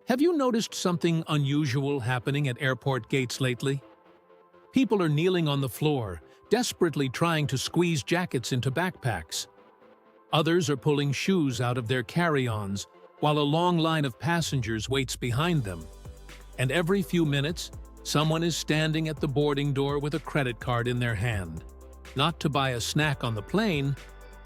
Have you noticed something unusual happening at airport gates lately? People are kneeling on the floor, desperately trying to squeeze jackets into backpacks. Others are pulling shoes out of their carry-ons, while a long line of passengers waits behind them. And every few minutes, someone is standing at the boarding door with a credit card in their hand, not to buy a snack on the plane,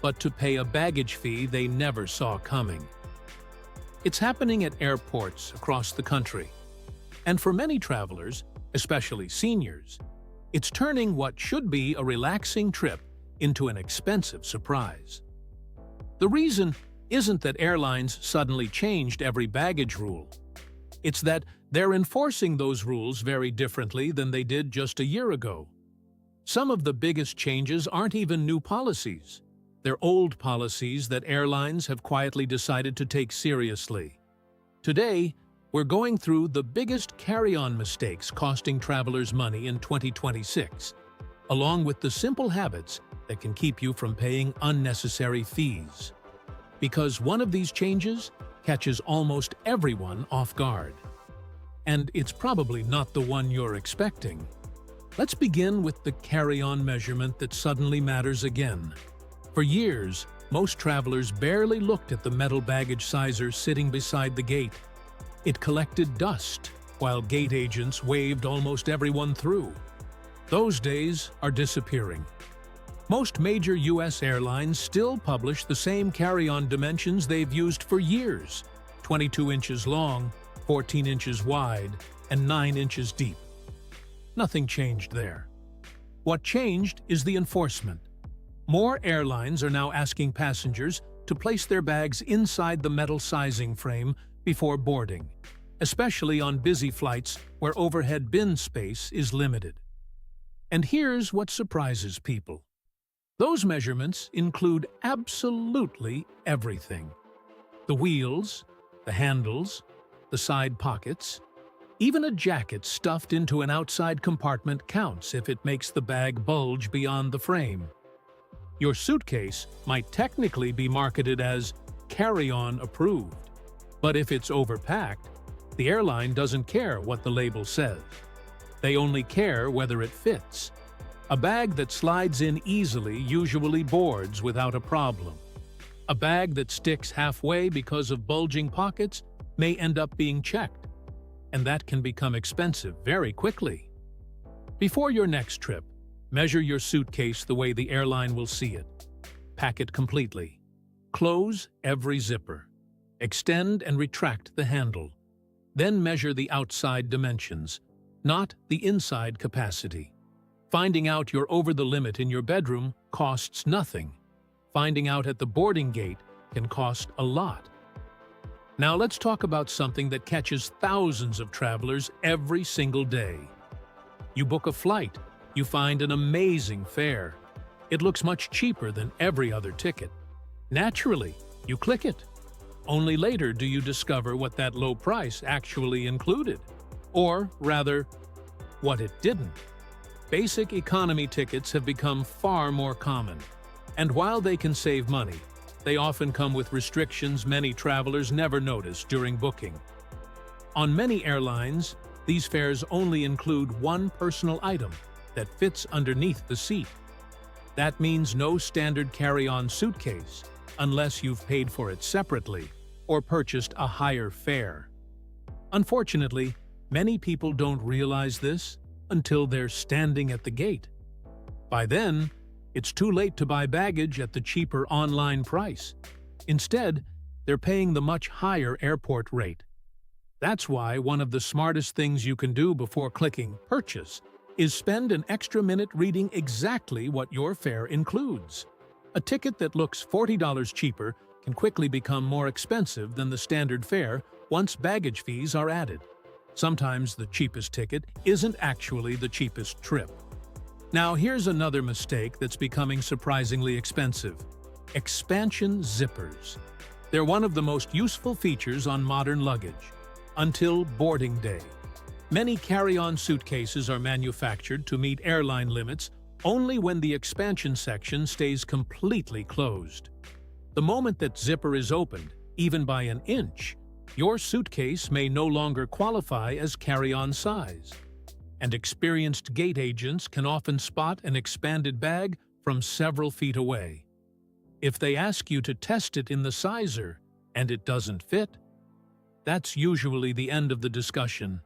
but to pay a baggage fee they never saw coming. It's happening at airports across the country. And for many travelers, especially seniors, it's turning what should be a relaxing trip into an expensive surprise. The reason isn't that airlines suddenly changed every baggage rule. It's that they're enforcing those rules very differently than they did just a year ago. Some of the biggest changes aren't even new policies. They're old policies that airlines have quietly decided to take seriously. Today, we're going through the biggest carry-on mistakes costing travelers money in 2026, along with the simple habits that can keep you from paying unnecessary fees. Because one of these changes catches almost everyone off guard. And it's probably not the one you're expecting. Let's begin with the carry-on measurement that suddenly matters again. For years, most travelers barely looked at the metal baggage sizer sitting beside the gate. It collected dust, while gate agents waved almost everyone through. Those days are disappearing. Most major U.S. airlines still publish the same carry-on dimensions they've used for years: 22 inches long, 14 inches wide, and 9 inches deep. Nothing changed there. What changed is the enforcement. More airlines are now asking passengers to place their bags inside the metal sizing frame before boarding, especially on busy flights where overhead bin space is limited. And here's what surprises people. Those measurements include absolutely everything. The wheels, the handles, the side pockets. Even a jacket stuffed into an outside compartment counts if it makes the bag bulge beyond the frame. Your suitcase might technically be marketed as carry-on approved, but if it's overpacked, the airline doesn't care what the label says. They only care whether it fits. A bag that slides in easily usually boards without a problem. A bag that sticks halfway because of bulging pockets may end up being checked, and that can become expensive very quickly. Before your next trip, measure your suitcase the way the airline will see it. Pack it completely. Close every zipper. Extend and retract the handle. Then measure the outside dimensions, not the inside capacity. Finding out you're over the limit in your bedroom costs nothing. Finding out at the boarding gate can cost a lot. Now let's talk about something that catches thousands of travelers every single day. You book a flight. You find an amazing fare. It looks much cheaper than every other ticket. Naturally, you click it. Only later do you discover what that low price actually included. Or, rather, what it didn't. Basic economy tickets have become far more common. And while they can save money, they often come with restrictions many travelers never notice during booking. On many airlines, these fares only include one personal item that fits underneath the seat. That means no standard carry-on suitcase, unless you've paid for it separately or purchased a higher fare. Unfortunately, many people don't realize this until they're standing at the gate. By then, it's too late to buy baggage at the cheaper online price. Instead, they're paying the much higher airport rate. That's why one of the smartest things you can do before clicking Purchase is spend an extra minute reading exactly what your fare includes. A ticket that looks $40 cheaper can quickly become more expensive than the standard fare once baggage fees are added. Sometimes the cheapest ticket isn't actually the cheapest trip. Now here's another mistake that's becoming surprisingly expensive. Expansion zippers. They're one of the most useful features on modern luggage. Until boarding day. Many carry-on suitcases are manufactured to meet airline limits only when the expansion section stays completely closed. The moment that zipper is opened, even by an inch, Your suitcase may no longer qualify as carry-on size, and experienced gate agents can often spot an expanded bag from several feet away. If they ask you to test it in the sizer and it doesn't fit, that's usually the end of the discussion.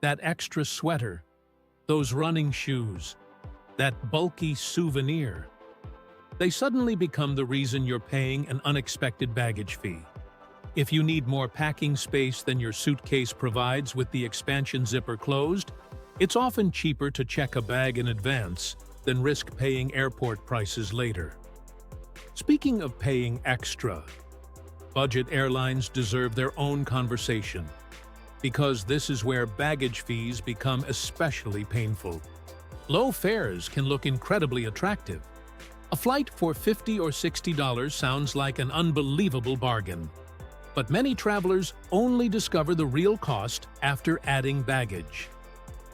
That extra sweater, those running shoes, that bulky souvenir, they suddenly become the reason you're paying an unexpected baggage fee. If you need more packing space than your suitcase provides with the expansion zipper closed, it's often cheaper to check a bag in advance than risk paying airport prices later. Speaking of paying extra, budget airlines deserve their own conversation, because this is where baggage fees become especially painful. Low fares can look incredibly attractive. A flight for $50 or $60 sounds like an unbelievable bargain. But many travelers only discover the real cost after adding baggage.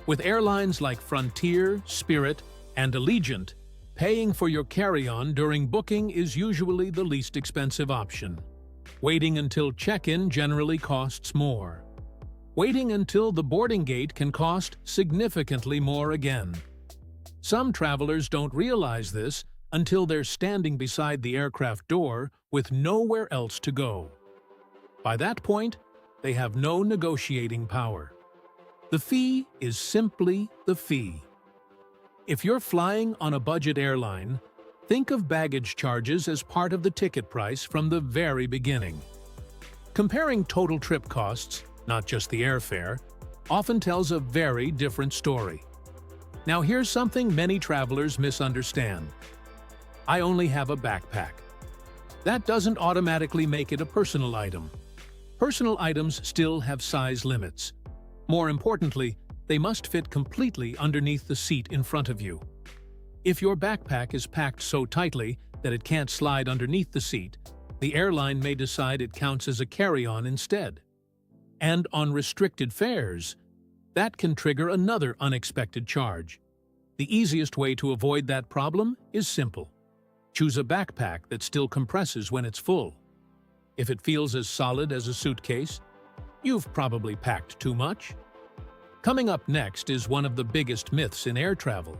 With airlines like Frontier, Spirit, and Allegiant, paying for your carry-on during booking is usually the least expensive option. Waiting until check-in generally costs more. Waiting until the boarding gate can cost significantly more again. Some travelers don't realize this until they're standing beside the aircraft door with nowhere else to go. By that point, they have no negotiating power. The fee is simply the fee. If you're flying on a budget airline, think of baggage charges as part of the ticket price from the very beginning. Comparing total trip costs, not just the airfare, often tells a very different story. Now here's something many travelers misunderstand. I only have a backpack. That doesn't automatically make it a personal item. Personal items still have size limits. More importantly, they must fit completely underneath the seat in front of you. If your backpack is packed so tightly that it can't slide underneath the seat, the airline may decide it counts as a carry-on instead. And on restricted fares, that can trigger another unexpected charge. The easiest way to avoid that problem is simple. Choose a backpack that still compresses when it's full. If it feels as solid as a suitcase, you've probably packed too much. Coming up next is one of the biggest myths in air travel.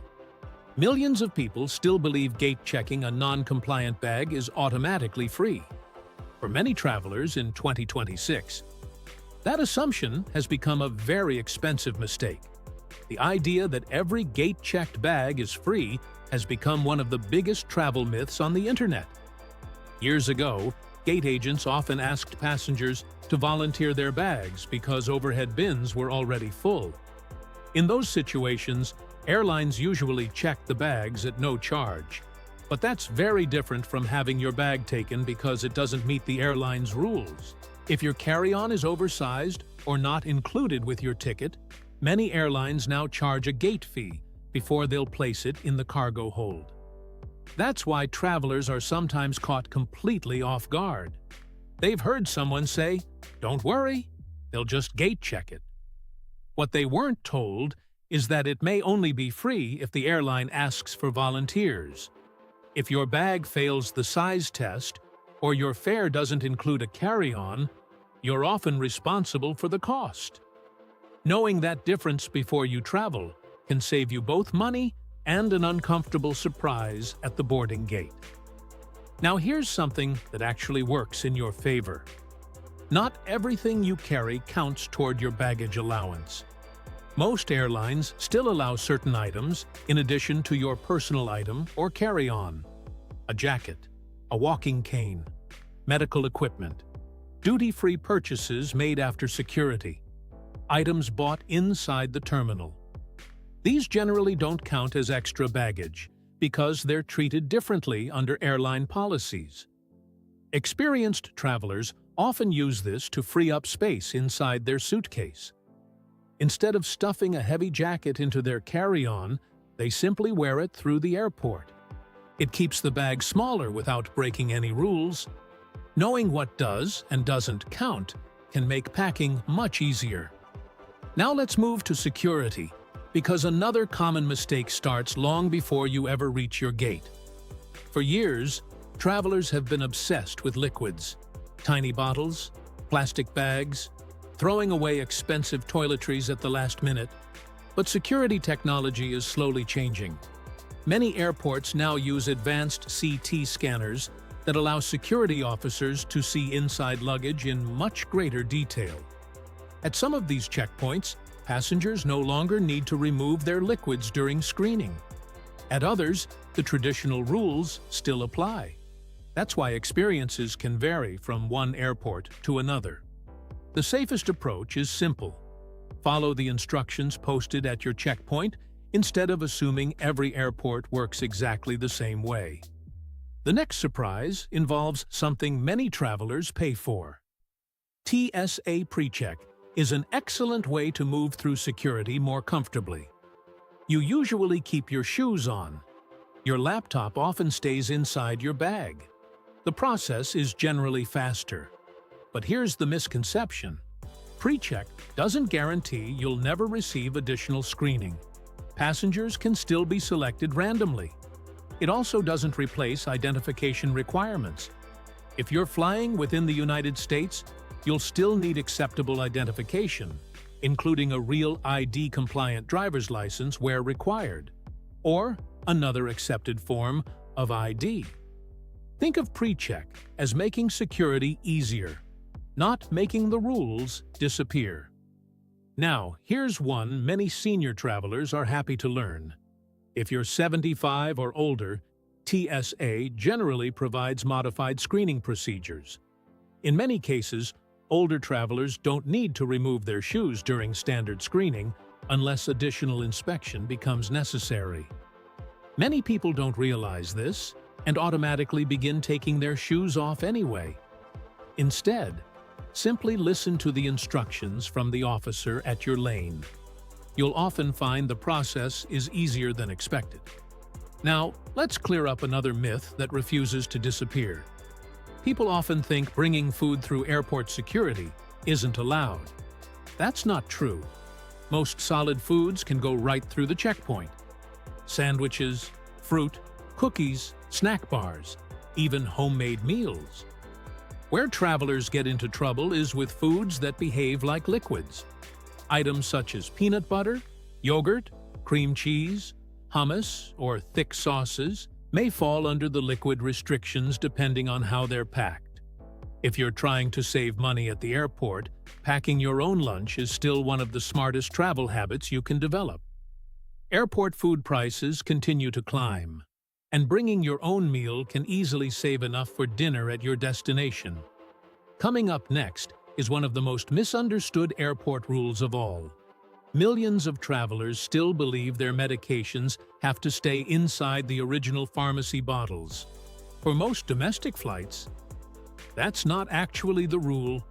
Millions of people still believe gate-checking a non-compliant bag is automatically free. For many travelers in 2026, that assumption has become a very expensive mistake. The idea that every gate-checked bag is free has become one of the biggest travel myths on the internet. Years ago, gate agents often asked passengers to volunteer their bags because overhead bins were already full. In those situations, airlines usually checked the bags at no charge. But that's very different from having your bag taken because it doesn't meet the airline's rules. If your carry-on is oversized or not included with your ticket, many airlines now charge a gate fee before they'll place it in the cargo hold. That's why travelers are sometimes caught completely off guard. They've heard someone say, "Don't worry, they'll just gate check it." What they weren't told is that it may only be free if the airline asks for volunteers. If your bag fails the size test or your fare doesn't include a carry-on, you're often responsible for the cost. Knowing that difference before you travel can save you both money and an uncomfortable surprise at the boarding gate. Now here's something that actually works in your favor. Not everything you carry counts toward your baggage allowance. Most airlines still allow certain items in addition to your personal item or carry-on. A jacket, a walking cane, medical equipment, duty-free purchases made after security, items bought inside the terminal. These generally don't count as extra baggage because they're treated differently under airline policies. Experienced travelers often use this to free up space inside their suitcase. Instead of stuffing a heavy jacket into their carry-on, they simply wear it through the airport. It keeps the bag smaller without breaking any rules. Knowing what does and doesn't count can make packing much easier. Now let's move to security, because another common mistake starts long before you ever reach your gate. For years, travelers have been obsessed with liquids, tiny bottles, plastic bags, throwing away expensive toiletries at the last minute. But security technology is slowly changing. Many airports now use advanced CT scanners that allow security officers to see inside luggage in much greater detail. At some of these checkpoints, passengers no longer need to remove their liquids during screening. At others, the traditional rules still apply. That's why experiences can vary from one airport to another. The safest approach is simple. Follow the instructions posted at your checkpoint instead of assuming every airport works exactly the same way. The next surprise involves something many travelers pay for. TSA PreCheck is an excellent way to move through security more comfortably. You usually keep your shoes on. Your laptop often stays inside your bag. The process is generally faster. But here's the misconception. PreCheck doesn't guarantee you'll never receive additional screening. Passengers can still be selected randomly. It also doesn't replace identification requirements. If you're flying within the United States, you'll still need acceptable identification, including a real ID-compliant driver's license where required, or another accepted form of ID. Think of PreCheck as making security easier, not making the rules disappear. Now, here's one many senior travelers are happy to learn. If you're 75 or older, TSA generally provides modified screening procedures. In many cases, older travelers don't need to remove their shoes during standard screening unless additional inspection becomes necessary. Many people don't realize this and automatically begin taking their shoes off anyway. Instead, simply listen to the instructions from the officer at your lane. You'll often find the process is easier than expected. Now, let's clear up another myth that refuses to disappear. People often think bringing food through airport security isn't allowed. That's not true. Most solid foods can go right through the checkpoint. Sandwiches, fruit, cookies, snack bars, even homemade meals. Where travelers get into trouble is with foods that behave like liquids. Items such as peanut butter, yogurt, cream cheese, hummus, or thick sauces may fall under the liquid restrictions depending on how they're packed. If you're trying to save money at the airport, packing your own lunch is still one of the smartest travel habits you can develop. Airport food prices continue to climb, and bringing your own meal can easily save enough for dinner at your destination. Coming up next is one of the most misunderstood airport rules of all. Millions of travelers still believe their medications have to stay inside the original pharmacy bottles. For most domestic flights, that's not actually the rule.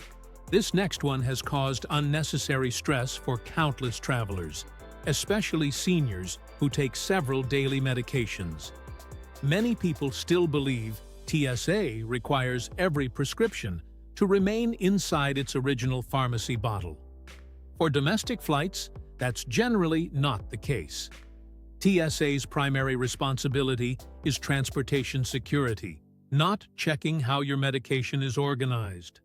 This next one has caused unnecessary stress for countless travelers, especially seniors who take several daily medications. Many people still believe TSA requires every prescription to remain inside its original pharmacy bottle. For domestic flights, that's generally not the case. TSA's primary responsibility is transportation security, not checking how your medication is organized.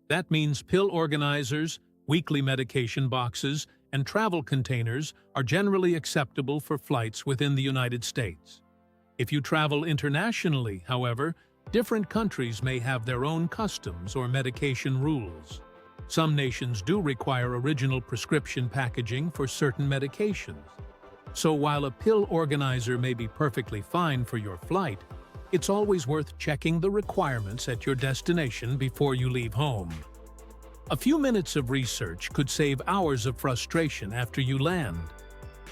That means pill organizers, weekly medication boxes, and travel containers are generally acceptable for flights within the United States. If you travel internationally, however, different countries may have their own customs or medication rules. Some nations do require original prescription packaging for certain medications. So while a pill organizer may be perfectly fine for your flight, it's always worth checking the requirements at your destination before you leave home. A few minutes of research could save hours of frustration after you land.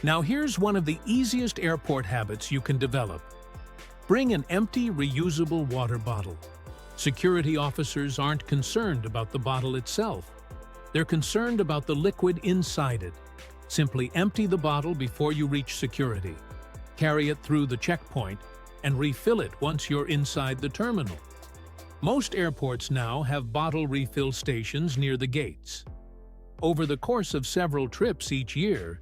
Now here's one of the easiest airport habits you can develop. Bring an empty, reusable water bottle. Security officers aren't concerned about the bottle itself. They're concerned about the liquid inside it. Simply empty the bottle before you reach security. Carry it through the checkpoint and refill it once you're inside the terminal. Most airports now have bottle refill stations near the gates. Over the course of several trips each year,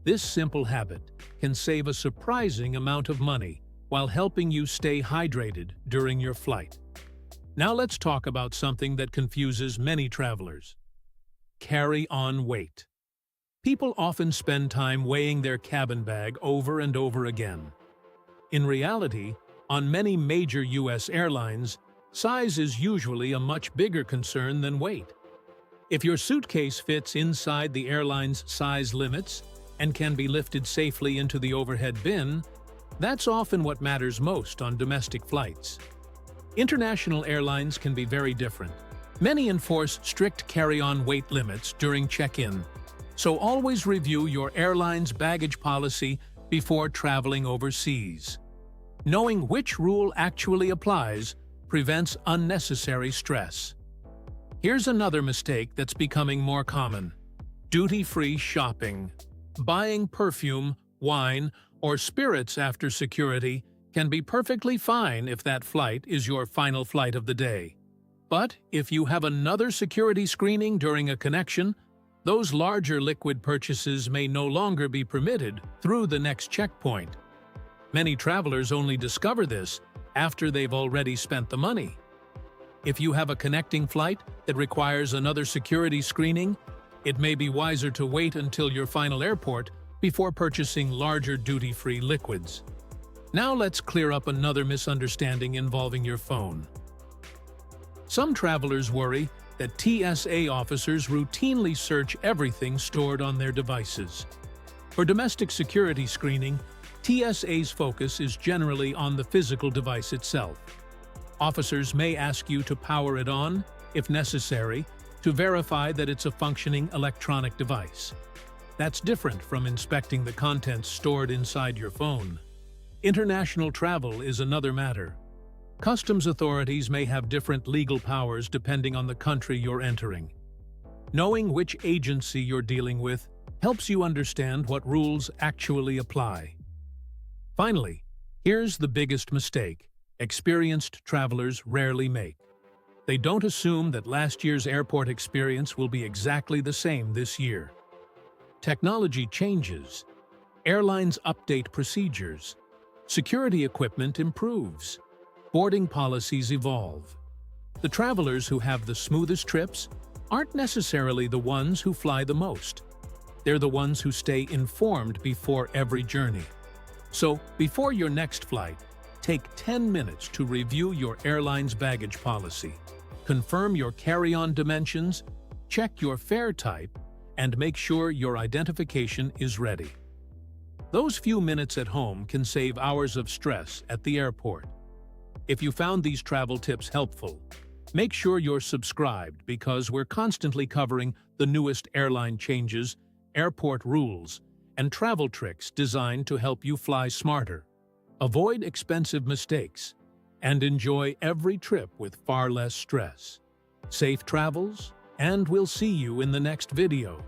this simple habit can save a surprising amount of money while helping you stay hydrated during your flight. Now let's talk about something that confuses many travelers: carry-on weight. People often spend time weighing their cabin bag over and over again. In reality, on many major U.S. airlines, size is usually a much bigger concern than weight. If your suitcase fits inside the airline's size limits and can be lifted safely into the overhead bin, that's often what matters most on domestic flights. International airlines can be very different. Many enforce strict carry-on weight limits during check-in, so always review your airline's baggage policy before traveling overseas. Knowing which rule actually applies prevents unnecessary stress. Here's another mistake that's becoming more common: duty-free shopping. Buying perfume, wine, or spirits after security can be perfectly fine if that flight is your final flight of the day. But if you have another security screening during a connection, those larger liquid purchases may no longer be permitted through the next checkpoint. Many travelers only discover this after they've already spent the money. If you have a connecting flight that requires another security screening, it may be wiser to wait until your final airport before purchasing larger duty-free liquids. Now let's clear up another misunderstanding involving your phone. Some travelers worry that TSA officers routinely search everything stored on their devices. For domestic security screening, TSA's focus is generally on the physical device itself. Officers may ask you to power it on, if necessary, to verify that it's a functioning electronic device. That's different from inspecting the contents stored inside your phone. International travel is another matter. Customs authorities may have different legal powers depending on the country you're entering. Knowing which agency you're dealing with helps you understand what rules actually apply. Finally, here's the biggest mistake experienced travelers rarely make. They don't assume that last year's airport experience will be exactly the same this year. Technology changes. Airlines update procedures. Security equipment improves. Boarding policies evolve. The travelers who have the smoothest trips aren't necessarily the ones who fly the most. They're the ones who stay informed before every journey. So, before your next flight, take 10 minutes to review your airline's baggage policy. Confirm your carry-on dimensions, check your fare type, and make sure your identification is ready. Those few minutes at home can save hours of stress at the airport. If you found these travel tips helpful, make sure you're subscribed because we're constantly covering the newest airline changes, airport rules, and travel tricks designed to help you fly smarter, avoid expensive mistakes, and enjoy every trip with far less stress. Safe travels, and we'll see you in the next video.